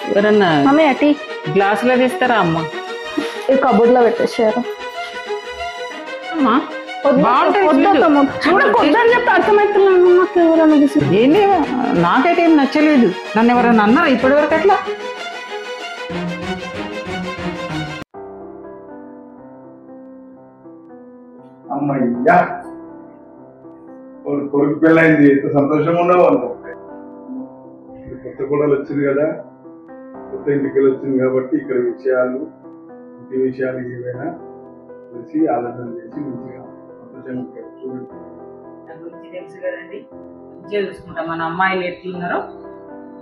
ఎవరన్నా మమ్మీ అటీ గ్లాసులో తీస్తారా అమ్మ? ఈ కబోర్డ్లో పెట్టేసారు. అమ్మా ఏంటి నాకైతే ఏం నచ్చలేదు. నన్ను ఎవరన్నా అన్నారా ఇప్పటి వరకు అట్లా? అమ్మయ్యా కొడుకు పెళ్ళైంది, ఎంత సంతోషంగా ఉండవు అనుకుంటే. కొత్త కూడలు వచ్చింది కదా, కొత్త ఇంటికి వచ్చింది కాబట్టి ఇక్కడ విషయాలు ఇంటి విషయాలు ఏవైనా తెలిసి ఆలోచన చేసి మంచిగా సంతోషంగా చూడండి. తెలుసు కదండి, మంచిగా చూసుకుంటాం. మన అమ్మాయిలు ఎట్లున్నారో,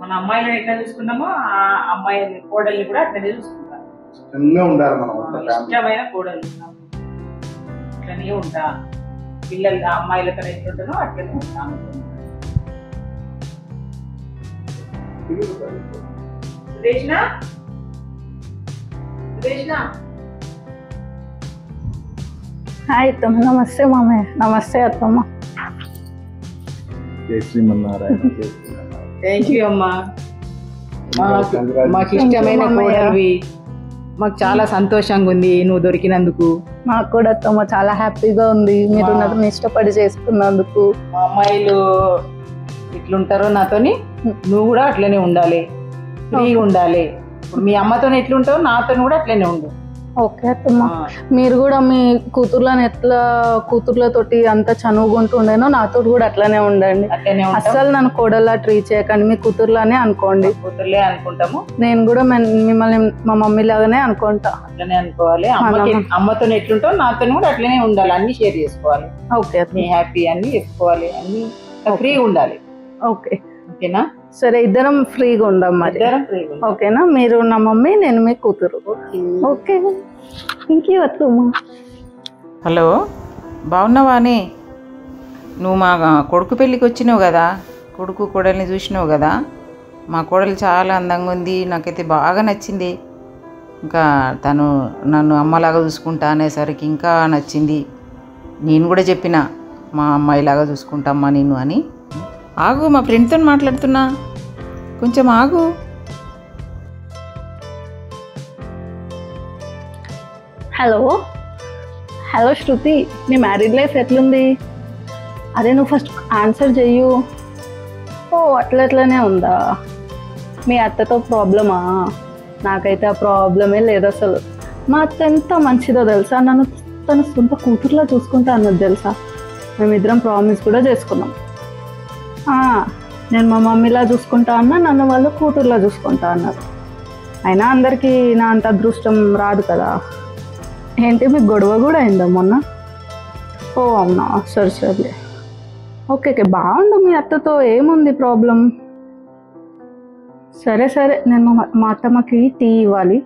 మన అమ్మాయిలను ఎట్లా చూసుకున్నామో ఆ అమ్మాయిని కోడల్ని కూడా అట్లనే చూసుకుంటాం. ఇష్టంగా ఉండాలి మనం. ఇష్టమైన కోడలు అట్లనే ఉంటా. పిల్లలు అమ్మాయిలతో ఎట్లుంటానో అట్లనే ఉంటాను. హాయ్ అత్తమ్మ. నమస్తే మామయ్య. నమస్తే అత్తమ్మ. థ్యాంక్ యూ అమ్మా. మాకు ఇష్టమైన కోడలివి. మాకు చాలా సంతోషంగా ఉంది నువ్వు దొరికినందుకు. మాకు కూడా అత్తమ్మ చాలా హ్యాపీగా ఉంది మీరు నన్ను ఇష్టపడి చేసుకున్నందుకు. మా అమ్మాయిలు ఇట్లుంటారో నాతోని నువ్వు కూడా అట్లనే ఉండాలి, ఫ్రీగా ఉండాలి. ఇప్పుడు మీ అమ్మతో ఎట్లుంటావు నాతో కూడా అట్లనే ఉండు. ఓకే అత్తమ్మ. మీరు కూడా మీ కూతుర్లను ఎట్లా కూతుర్లతోటి అంత చనువుకుంటుండేనో నాతో కూడా అట్లనే ఉండండి. అస్సలు నన్ను కోడల్లా ట్రీట్ చేయకండి, మీ కూతుర్లానే అనుకోండి. కూతుర్లే అనుకుంటాము. నేను కూడా మిమ్మల్ని మా మమ్మీ లాగానే అనుకుంటా. అట్లనే అనుకోవాలి. అమ్మతో ఎట్లుంటావు నాతో కూడా అట్లనే ఉండాలి. అన్ని షేర్ చేసుకోవాలి. ఓకే. నీ హ్యాపీ అన్ని చెప్పుకోవాలి, అన్ని ఫ్రీగా ఉండాలి. ఓకే ఓకేనా? సరే, ఇద్దరం ఫ్రీగా ఉందాం మరి. ఓకేనా? మీరు నా మమ్మీ, నేను మీ కూతురు. ఓకే. థ్యాంక్ యూ అత్తమ్మ. హలో, బాగున్నావానే? నువ్వు మా కొడుకు పెళ్ళికి వచ్చినావు కదా, కొడుకు కోడల్ని చూసినావు కదా. మా కోడలు చాలా అందంగా ఉంది, నాకైతే బాగా నచ్చింది. ఇంకా తను నన్ను అమ్మలాగా చూసుకుంటా అనేసరికి ఇంకా నచ్చింది. నేను కూడా చెప్పిన మా అమ్మాయిలాగా చూసుకుంటామ్మా నేను అని. ఆగు, మా ఫ్రెండ్తో మాట్లాడుతున్నా, కొంచెం ఆగు. హలో హలో శృతి, నీ మ్యారీడ్ లైఫ్ ఎట్లుంది? అరే నువ్వు ఫస్ట్ ఆన్సర్ చెయ్యు. ఓ అట్లనే ఉందా? మీ అత్తతో ప్రాబ్లమా? నాకైతే ఆ ప్రాబ్లమే లేదు అసలు. మా అత్త ఎంత మంచిదో తెలుసా, నన్ను తన సొంత కూతురులా చూసుకుంటా అన్నది తెలుసా. మేమిద్దరం ప్రామిస్ కూడా చేసుకున్నాం. నేను మా మమ్మీలా చూసుకుంటా అన్నా, నన్ను వాళ్ళు కూతురులా చూసుకుంటా అన్నారు. అయినా అందరికీ నా అంత అదృష్టం రాదు కదా. ఏంటి మీకు గొడవ కూడా అయిందా మొన్న? ఓ అవునా, సరే సరే. ఓకే ఓకే, బాగుండు మీ అత్తతో, ఏముంది ప్రాబ్లం? సరే సరే, నేను మా అత్తమ్మకి టీ ఇవ్వాలి,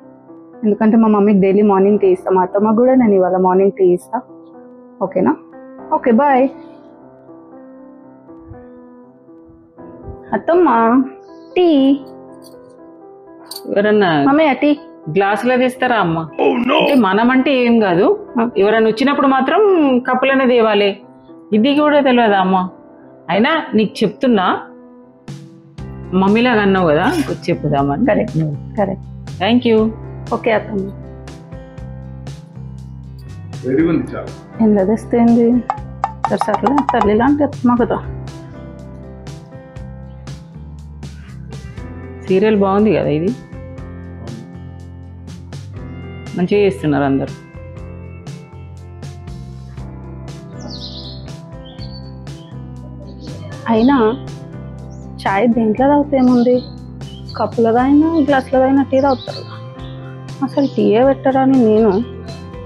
ఎందుకంటే మా మమ్మీకి డైలీ మార్నింగ్ టీ ఇస్తాను. మా అత్తమ్మకి కూడా నేను ఇవాళ మార్నింగ్ టీ ఇస్తా. ఓకేనా? Okay bye. అత్తమ్మ టీ. ఎవరన్నా మమ్మీ టీ గ్లాసులో తీస్తారా అమ్మ? అంటే మనం అంటే ఏం కాదు, ఎవరైనా వచ్చినప్పుడు మాత్రం కప్పులనే తేవాలి. ఇది కూడా తెలియదా అమ్మ? అయినా నీకు చెప్తున్నా, మమ్మీలాగా అన్నావు కదా, చెప్పుదామా? Correct correct. Thank you. Okay అత్తమ్మ. చాలా ఎంత తెస్తేంది? సరే సర్లే, తల్లి లాంటి అత్తమ్మ కదా. సీరియల్ బాగుంది కదా, ఇది మంచిగా చేస్తున్నారు అందరు. అయినా చాయ్ దేంట్లో తాగితే ఏముంది, కప్పులో తాగినా గ్లాసులో తాగినా టీ తాగుతారు. అసలు టీయే పెట్టరని నేను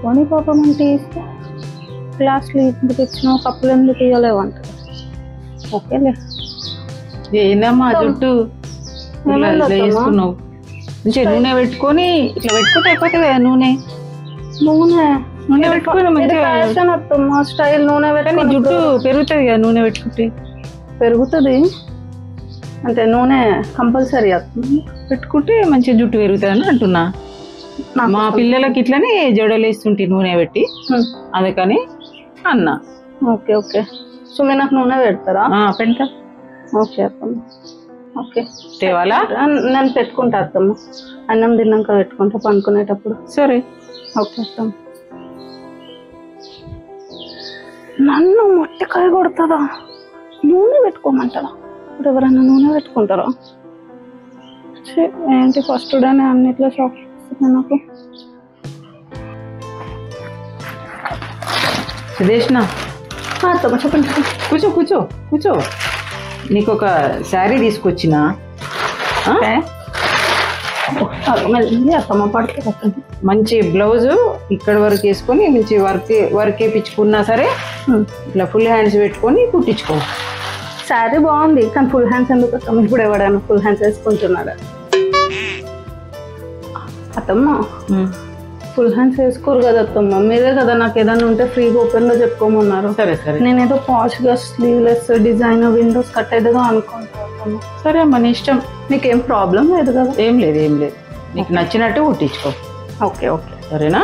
పోనీ పాపం టీ ఇస్తే గ్లాసులు ఎందుకు ఇచ్చినావు, కప్పులు ఎందుకు ఇవ్వలేవు అంటారు. ఓకేలే. ఏందమ్మా జుట్టు వేసుకున్నావు? మంచిగా నూనె పెట్టుకొని ఇట్లా పెట్టుకుంటే అయిపోతుంది కదా. నూనె పెట్టుకుని మంచిగా స్టైల్ నూనె పెట్టుకుని జుట్టు పెరుగుతుంది కదా. నూనె పెట్టుకుంటే పెరుగుతుంది అంటే నూనె కంపల్సరీ పెట్టుకుంటే మంచిగా జుట్టు పెరుగుతుంది అని అంటున్నా. మా పిల్లలకి ఇట్లనే జడలు వేస్తుంటే నూనె పెట్టి, అందుకని అన్నా. Okay okay. సో మీరు నాకు నూనె పెడతారా? పెడతా. ఓకే అత్తమ్మ. ఓకే తేవాలా? నేను పెట్టుకుంటా అత్తమ్మ, అన్నం తిన్నాక పెట్టుకుంటా పనుకునేటప్పుడు. సరే. ఓకే అత్తమ్మ. నన్ను మొట్టకాయ కొడుతుందా? నూనె పెట్టుకోమంటారా? ఇప్పుడు ఎవరైనా నూనె పెట్టుకుంటారా? ఏంటి ఫస్ట్ డేనే అన్నిట్లో షాక్ వస్తుంది నాకు. సుదేష్ణ, అత్తమ్మ చెప్పండి. కూర్చో కూర్చో కూర్చో. నీకు ఒక శారీ తీసుకొచ్చిన. అత్తమ్మ పడుతుంది. మంచి బ్లౌజు ఇక్కడ వరకు వేసుకొని మంచి వర్క్ వేయించుకున్నా సరే ఇట్లా ఫుల్ హ్యాండ్స్ పెట్టుకొని కుట్టించుకో. శారీ బాగుంది కానీ ఫుల్ హ్యాండ్స్ ఎందుకు అత్తమ్మ? ఇప్పుడు ఎవడైనా ఫుల్ హ్యాండ్స్ వేసుకుంటున్నాడు? అత్తమ్మ ఫుల్ హ్యాండ్స్ వేసుకోరు కదా అత్తమ్మ, మీరే కదా నాకు ఏదైనా ఉంటే ఫ్రీగా ఓపెన్ గా చెప్పుకోమన్నారు. సరే సరే, నేనేదో పాష్ గా స్లీవ్లెస్ డిజైన్ విండోస్ కట్ ఏదో అనుకుంటాను. సరే అమ్మ నీ ఇష్టం. నీకేం ప్రాబ్లం లేదు కదా? ఏం లేదు ఏం లేదు, నీకు నచ్చినట్టు కుట్టించుకో. ఓకే ఓకే సరేనా?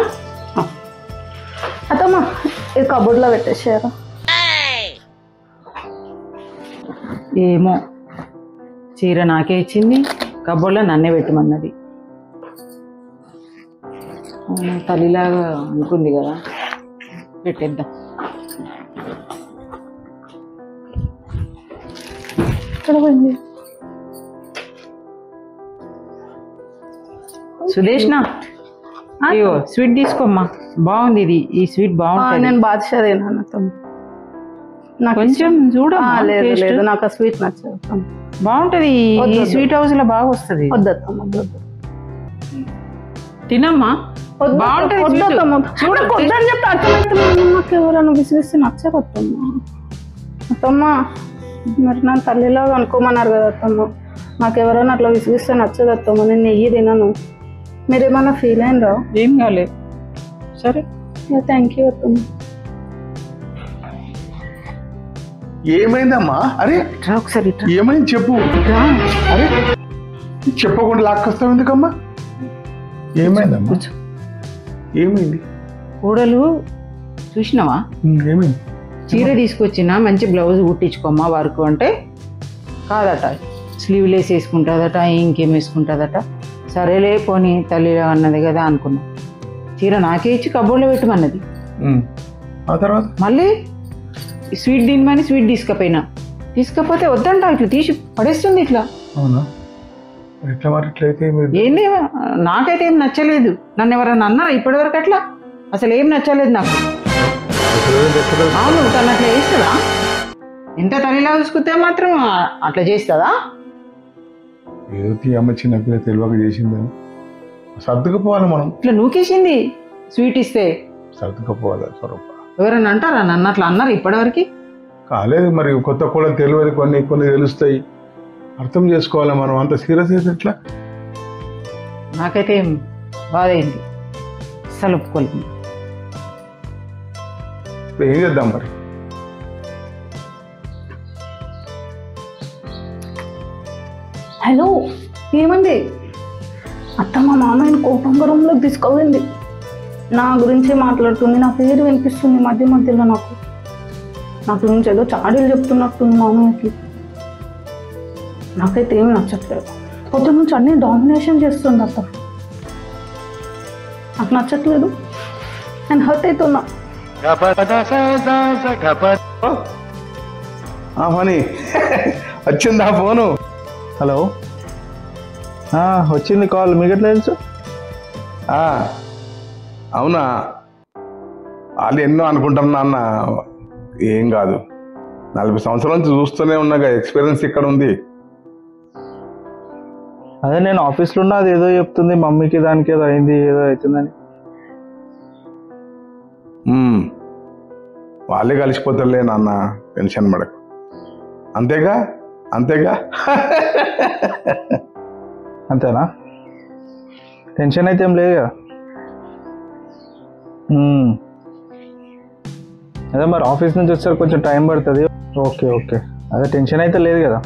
అత్తమ్మ ఇది కబోర్డ్లో పెట్టేసారా? ఏమో, చీర నాకే ఇచ్చింది, కబోర్డ్లో నన్నే పెట్టమన్నది. తల్లిలాగా అనుకుంది కదా, పెట్టేద్దాం. ఇక్కడ పోయింది. సుదేష్ణ, అయ్యో స్వీట్ తీసుకోమ్మా, బాగుంది ఇది. ఈ స్వీట్ బాగుంటుంది. నేను బాద్షా తిన్నాను అత్తమ్మ. నాకు కొంచెం చూడ. లేదు లేదు, నాకు ఆ స్వీట్ నచ్చదు. బాగుంటది, ఈ స్వీట్ హౌస్ లో బాగా వస్తుంది. వద్దత్తమ్మ వద్దు. తినమ్మా, బాగుంటది. వద్దని చెప్పి అర్థమవుతుంది. నాకు ఎవరైనా విసిగిస్తే నచ్చదు అత్తమ్మ. అత్తమ్మ మరి నా తల్లిలాగా అనుకోమన్నారు కదా అత్తమ్మ, నాకు ఎవరైనా అట్లా విసిగిస్తే నచ్చదు అత్తమ్మ. నేను నెయ్యి తినను. మీరేమన్నా ఫీల్ అయినరా? ఏం కాలేదు. సరే థ్యాంక్ యూ అత్తమ్మ. ఏమైందమ్మా? అరే ఒకసారి ఏమైంది చెప్పు. అరే చెప్పకుండా లాక్కొస్తావు ఎందుకమ్మా? ఏమైందమ్మా? ఏమైంది? కూడలు చూసినావా? ఏమైంది? చీర తీసుకొచ్చిన మంచి బ్లౌజ్ కుట్టించుకోమ్మా వర్క్ అంటే కాదట, స్లీవ్లెస్ వేసుకుంటుందట, ఇంకేం వేసుకుంటుందట. సరేలే పోనీ తల్లి అన్నది కదా అనుకున్నా. చీర నాకే ఇచ్చి కబోర్డ్లో పెట్టమన్నది. ఆ తర్వాత మళ్ళీ స్వీట్ తినమని స్వీట్ తీసుకపోతే వద్దంట, ఇట్లా తీసి పడేస్తుంది ఇట్లా. అవునా? ఎట్లా మరి ఇట్లయితే ఏంది, నాకైతే ఏం నచ్చలేదు. నన్ను ఎవరన్నా అన్నారా ఇప్పటివరకు అట్లా? అసలు ఏం నచ్చలేదు నాకు. అవును, తను అట్లా చేస్తుందా? ఎంత తల్లిలా చూసుకుంటే మాత్రం అట్లా చేస్తుందా? ఏదో అమ్మ చిన్నపిల్ల తెలియక చేసిందని సర్దుకుపోవాలి మనం. ఇట్లా నూకేసింది స్వీట్ ఇస్తే. సర్దుకుపోవాలి స్వరూప. ఎవరన్నా అంటారా నన్ను అట్లా అన్నారు ఇప్పటివరకు? కాలేదు మరి, కొత్త కూడా తెలియదు, కొన్ని కొన్ని తెలుస్తాయి, అర్థం చేసుకోవాలి మనం. అంత సీరియస్ అయితే ఎట్లా? నాకైతే ఏం బాధ అయింది, అస్సలు ఒప్పుకోలేదు. ఏం చేద్దాం మరి? హలో, ఏమంది? అత్తమ్మ మామయ్యని కోపంగా రూమ్లోకి తీసుకోపోయింది. నా గురించి మాట్లాడుతుంది, నా పేరు వినిపిస్తుంది మధ్య మధ్యలో. నా గురించి ఏదో చాడీలు చెప్తున్నట్టుంది మామయ్యకి. నాకైతే ఏమి నచ్చట్లేదు. పొద్దున్న నుంచి అన్నీ డామినేషన్ చేస్తుంది అత్త. నాకు నచ్చట్లేదు, నేను హర్ట్ అవుతున్నా. ఫనీ వచ్చిందా ఫోను? హలో, వచ్చింది కాల్. మీకు ఎట్లా తెలుసు? అవునా, వాళ్ళు ఎన్నో అనుకుంటాం నాన్న, ఏం కాదు. 40 సంవత్సరాల నుంచి చూస్తూనే ఉన్నాగా, ఎక్స్పీరియన్స్ ఇక్కడ ఉంది. అదే నేను ఆఫీస్లో ఉన్నా, అది ఏదో చెప్తుంది మమ్మీకి దానికి ఏదో అయింది, ఏదో అవుతుందని. వాళ్ళే కలిసిపోతారులే నాన్న, టెన్షన్ పడకు. అంతేగా అంతేగా. అంతేనా? టెన్షన్ అయితే ఏం లేదు కదా. అదే మరి ఆఫీస్ నుంచి వచ్చారు, కొంచెం టైం పడుతుంది. ఓకే ఓకే, అదే టెన్షన్ అయితే లేదు కదా.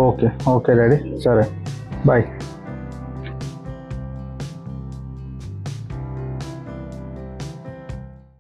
ఓకే ఓకే డాడీ, సరే బాయ్.